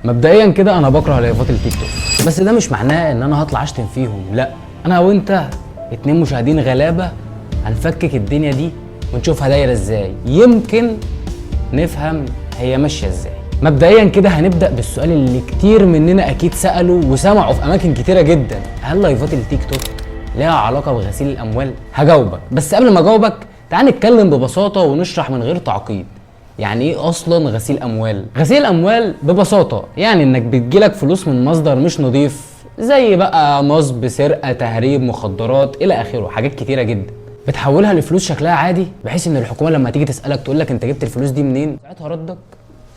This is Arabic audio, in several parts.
مبدئيا كده انا بكره لايفات التيك توك، بس ده مش معناه ان انا هطلع اشتم فيهم، لا. انا وانت اتنين مشاهدين غلابه هنفكك الدنيا دي ونشوفها دايره ازاي، يمكن نفهم هي ماشيه ازاي. مبدئيا كده هنبدا بالسؤال اللي كتير مننا اكيد سالوا وسمعوا في اماكن كتيره جدا: هل لايفات التيك توك ليها علاقه بغسيل الاموال؟ هجاوبك، بس قبل ما اجاوبك تعال نتكلم ببساطه ونشرح من غير تعقيد. يعني ايه اصلا غسيل اموال؟ غسيل الاموال ببساطه يعني انك بتجيلك فلوس من مصدر مش نظيف، زي بقى نصب، سرقه، تهريب، مخدرات الى اخره، حاجات كتيره جدا. بتحولها لفلوس شكلها عادي، بحيث ان الحكومه لما تيجي تسالك تقول لك انت جبت الفلوس دي منين، ساعتها ردك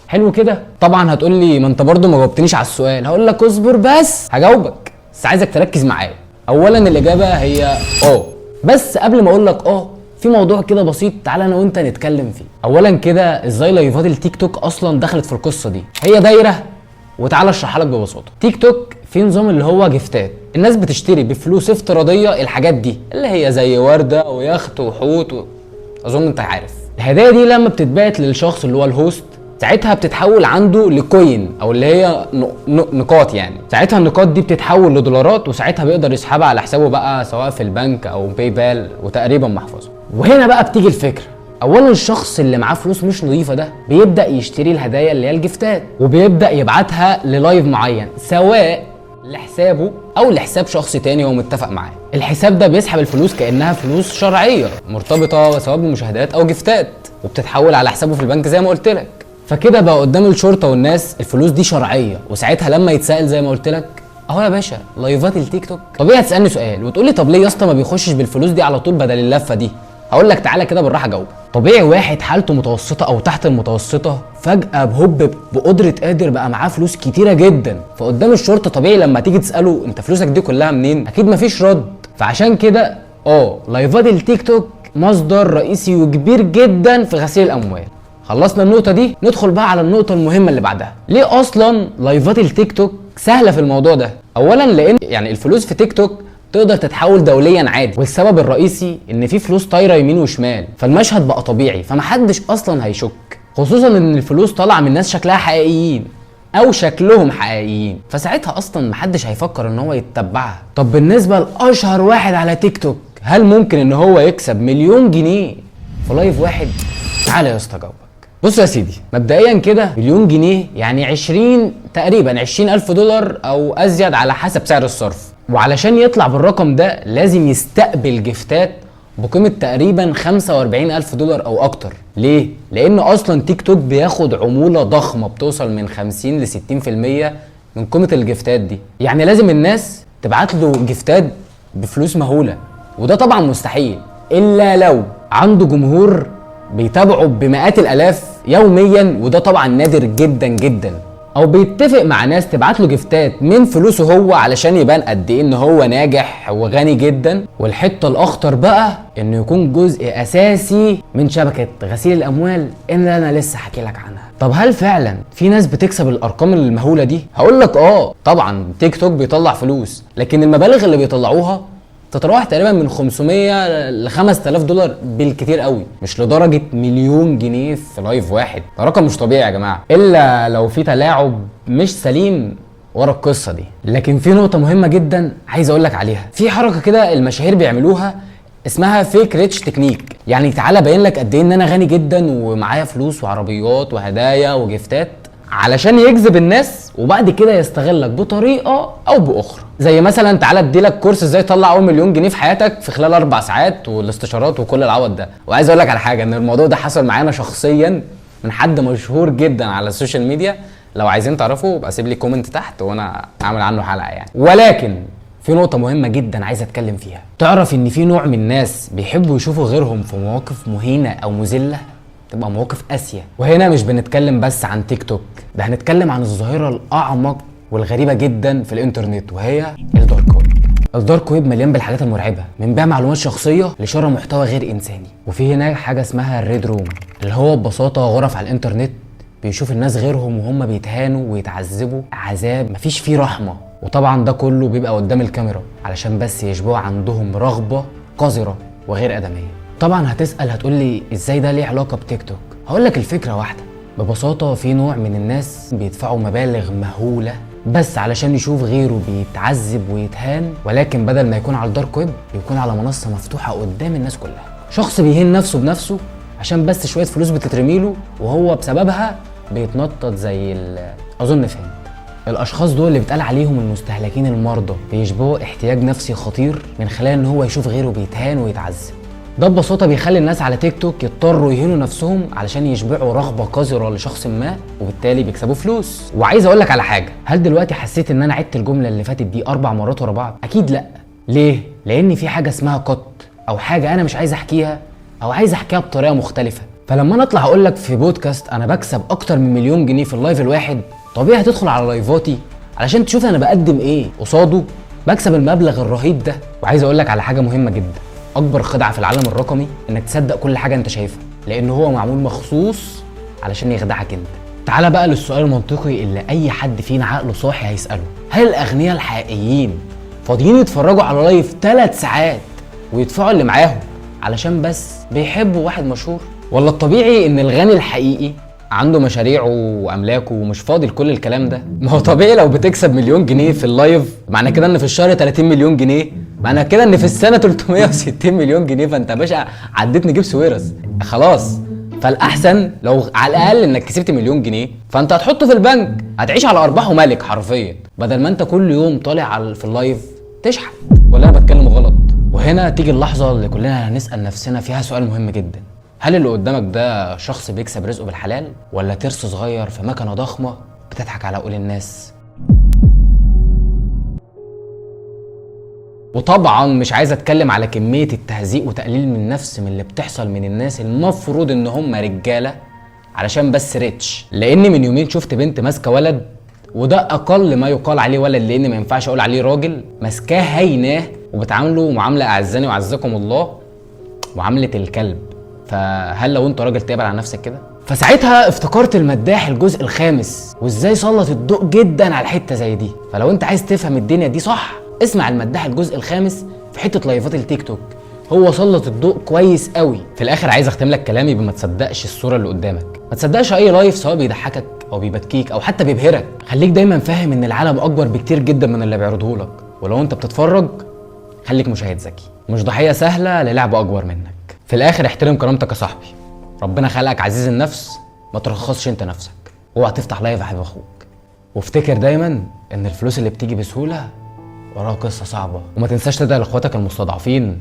حلو كده. طبعا هتقول لي ما انت برضو ما جاوبتنيش على السؤال، هقول لك اصبر بس هجاوبك، بس عايزك تركز معايا. اولا الاجابه هي بس قبل ما اقول لك في موضوع كده بسيط تعالى انا وانت نتكلم فيه. اولا كده ازاي لايفات التيك توك اصلا دخلت في القصه دي؟ هي دايره، وتعالى اشرحها لك ببساطه. تيك توك في نظام اللي هو جفتات، الناس بتشتري بفلوس افتراضيه الحاجات دي اللي هي زي ورده ويخت وحوت اظن انت عارف. الهدايا دي لما بتتبعت للشخص اللي هو الهوست، ساعتها بتتحول عنده لكوين او اللي هي نقاط، يعني ساعتها النقاط دي بتتحول لدولارات، وساعتها بيقدر يسحبها على حسابه بقى سواء في البنك او باي بال، وتقريبا محفظه. وهنا بقى بتيجي الفكره. اولا الشخص اللي معاه فلوس مش نظيفه ده بيبدا يشتري الهدايا اللي هي الجفتات، وبيبدا يبعتها للايف معين، سواء لحسابه او لحساب شخص تاني هو متفق معاه. الحساب ده بيسحب الفلوس كانها فلوس شرعيه مرتبطه سواء بمشاهدات او جفتات، وبتتحول على حسابه في البنك زي ما قلت لك. فكده بقى قدام الشرطه والناس الفلوس دي شرعيه، وساعتها لما يتسال زي ما قلت لك اهو يا باشا لايفات التيك توك. طبيعي هتسالني سؤال وتقول لي طب ليه يا اسطى ما بيخشش بالفلوس دي على طول بدل اللفه دي؟ هقول لك تعالى كده بالراحه جاوب. طبيعي واحد حالته متوسطه او تحت المتوسطه فجاه بهوب بقدره قادر بقى معاه فلوس كتيره جدا، فقدام الشرطه طبيعي لما تيجي تساله انت فلوسك دي كلها منين، اكيد مفيش رد. فعشان كده لايفات التيك توك مصدر رئيسي وكبير جدا في غسيل الاموال. خلصنا النقطه دي، ندخل بقى على النقطه المهمه اللي بعدها. ليه اصلا لايفات التيك توك سهله في الموضوع ده؟ اولا لان يعني الفلوس في تيك توك تقدر تتحول دوليا عادي، والسبب الرئيسي ان في فلوس طايره يمين وشمال، فالمشهد بقى طبيعي، فمحدش اصلا هيشك، خصوصا ان الفلوس طالعه من ناس شكلها حقيقيين او شكلهم حقيقيين، فساعتها اصلا محدش هيفكر ان هو يتبعها. طب بالنسبه لاشهر واحد على تيك توك، هل ممكن ان هو يكسب مليون جنيه في لايف واحد؟ تعالى يا اسطى جاوبك. بص يا سيدي، مبدئيا كده مليون جنيه يعني تقريبا 20,000 دولار او ازيد على حسب سعر الصرف، وعلشان يطلع بالرقم ده لازم يستقبل جفتات بقيمة تقريبا 45,000 دولار او اكتر. ليه؟ لان اصلا تيك توك بياخد عمولة ضخمة بتوصل من 50 ل 60% من قيمة الجفتات دي، يعني لازم الناس تبعت له جفتات بفلوس مهولة، وده طبعا مستحيل الا لو عنده جمهور بيتابعه بمئات الالاف يوميا، وده طبعا نادر جدا جدا، او بيتفق مع ناس تبعت له جفتات من فلوسه هو علشان يبان قد ايه ان هو ناجح وغني جدا. والحته الاخطر بقى انه يكون جزء اساسي من شبكه غسيل الاموال اللي انا لسه حكي لك عنها. طب هل فعلا في ناس بتكسب الارقام المهوله دي؟ هقول لك طبعا تيك توك بيطلع فلوس، لكن المبالغ اللي بيطلعوها تتراوح تقريبا من 500 ل 5000 دولار بالكتير قوي، مش لدرجه مليون جنيه في لايف واحد. ده رقم مش طبيعي يا جماعه، الا لو في تلاعب مش سليم ورا القصه دي. لكن في نقطه مهمه جدا عايز اقول لك عليها. في حركه كده المشاهير بيعملوها اسمها فيك ريتش تكنيك، يعني تعالى ابين لك قد ايه ان انا غني جدا ومعايا فلوس وعربيات وهدايا وجفتات، علشان يجذب الناس وبعد كده يستغلك بطريقه او باخرى. زي مثلا تعالى اديلك كورس ازاي تطلع اول مليون جنيه في حياتك في خلال 4 ساعات والاستشارات وكل العوض ده. وعايز اقول لك على حاجه، ان الموضوع ده حصل معانا شخصيا من حد مشهور جدا على السوشيال ميديا. لو عايزين تعرفوا يبقى سيب لي كومنت تحت وانا اعمل عنه حلقه يعني. ولكن في نقطة مهمة جدا عايز اتكلم فيها. تعرف ان في نوع من الناس بيحبوا يشوفوا غيرهم في مواقف مهينة او مذلة، تبقى مواقف قاسية. وهنا مش بنتكلم بس عن تيك توك، ده هنتكلم عن الظاهرة الأعمق والغريبة جدا في الإنترنت، وهي الدارك ويب. الدارك ويب مليان بالحاجات المرعبة، من بيع معلومات شخصية لشراء محتوى غير إنساني. وفي هناك حاجة اسمها الريد روم، اللي هو ببساطة غرف على الإنترنت بيشوف الناس غيرهم وهم بيتهانوا ويتعذبوا عذاب مفيش فيه رحمة. وطبعا ده كله بيبقى قدام الكاميرا علشان بس يشبعوا عندهم رغبة قذرة وغير آدمية. طبعا هتسأل هتقولي ازاي ده ليه علاقة بتيك توك؟ هقولك الفكرة واحدة، ببساطة في نوع من الناس بيدفعوا مبالغ مهولة بس علشان يشوف غيره بيتعذب ويتهان، ولكن بدل ما يكون على الدارك ويب يكون على منصة مفتوحة قدام الناس كلها. شخص بيهين نفسه بنفسه عشان بس شوية فلوس بتترميله وهو بسببها بيتنطط زي أظن فهمت. الاشخاص دول اللي بيتقال عليهم المستهلكين المرضى بيشبهوا احتياج نفسي خطير من خلال ان هو يشوف غيره بيتهان ويتعذب. ده ببساطه بيخلي الناس على تيك توك يضطروا يهينوا نفسهم علشان يشبعوا رغبه قذره لشخص ما، وبالتالي بيكسبوا فلوس. وعايز اقول لك على حاجه، هل دلوقتي حسيت ان انا عدت الجمله اللي فاتت دي 4 مرات ورا بعض؟ اكيد لا. ليه؟ لان في حاجه اسمها قط، او حاجه انا مش عايز احكيها او عايز احكيها بطريقه مختلفه. فلما انا اطلع اقول لك في بودكاست انا بكسب اكتر من مليون جنيه في اللايف الواحد، طبيعي هتدخل على لايفاتي علشان تشوف انا بقدم ايه قصاده بكسب المبلغ الرهيب ده. وعايز اقول لك على حاجه مهمه جدا، اكبر خدعه في العالم الرقمي انك تصدق كل حاجه انت شايفها، لان هو معمول مخصوص علشان يخدعك انت. تعال بقى للسؤال المنطقي اللي اي حد فينا عقله صاحي هيساله، هل الاغنياء الحقيقيين فاضيين يتفرجوا على لايف 3 ساعات ويدفعوا اللي معاهم علشان بس بيحبوا واحد مشهور؟ ولا الطبيعي ان الغني الحقيقي عنده مشاريعه واملاكه ومش فاضي لكل الكلام ده؟ ما هو طبيعي لو بتكسب مليون جنيه في اللايف معنى كده ان في الشهر 30 مليون جنيه، معنى كده ان في السنه 360 مليون جنيه، فانت يا باشا عديت نجيب سويرس خلاص. فالاحسن لو على الاقل انك كسبت مليون جنيه فانت هتحطه في البنك، هتعيش على ارباحه ملك حرفيا، بدل ما انت كل يوم طالع في اللايف تشحن. ولا انا بتكلم غلط؟ وهنا تيجي اللحظه اللي كلنا هنسال نفسنا فيها سؤال مهم جدا، هل اللي قدامك ده شخص بيكسب رزقه بالحلال ولا ترس صغير في مكنه ضخمه بتضحك على عقول الناس؟ وطبعا مش عايز اتكلم على كميه التهزيء وتقليل من النفس من اللي بتحصل من الناس المفروض ان هم رجاله علشان بس ريتش. لان من يومين شفت بنت ماسكه ولد، وده اقل ما يقال عليه ولد لان ما ينفعش اقول عليه راجل، ماسكاه هيناه وبتعامله معامله اعزني وعزكم الله معامله الكلب. فهل لو انت راجل تقبل على نفسك كده؟ فساعتها افتكرت المداح الجزء الخامس وازاي سلط الضوء جدا على الحته زي دي. فلو انت عايز تفهم الدنيا دي صح اسمع المداح الجزء الخامس في حته لايفات التيك توك، هو سلط الضوء كويس قوي. في الاخر عايز اختم لك كلامي بما تصدقش الصوره اللي قدامك، ما تصدقش اي لايف سواء بيضحكك او بيبكيك او حتى بيبهرك. خليك دايما فاهم ان العالم اكبر بكتير جدا من اللي بيعرضه لك، ولو انت بتتفرج خليك مشاهد ذكي مش ضحيه سهله للعبه اكبر منك. في الاخر احترم كرامتك يا صاحبي، ربنا خلقك عزيز النفس، ما ترخصش انت نفسك، اوعى تفتح لايف حبيب اخوك. وافتكر دايما ان الفلوس اللي بتيجي بسهوله وراها قصه صعبه. وما تنساش تدعي لاخواتك المستضعفين،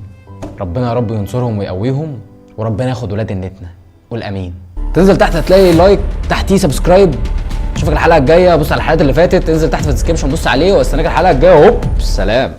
ربنا يا رب ينصرهم ويقويهم، وربنا ياخد ولاد النتنه. قول امين. تنزل تحت هتلاقي لايك، تحتيه سبسكرايب. اشوفك الحلقه الجايه، بص على الحلقات اللي فاتت، انزل تحت في الديسكربشن بص عليه، واستناك الحلقه الجايه. هوب سلام.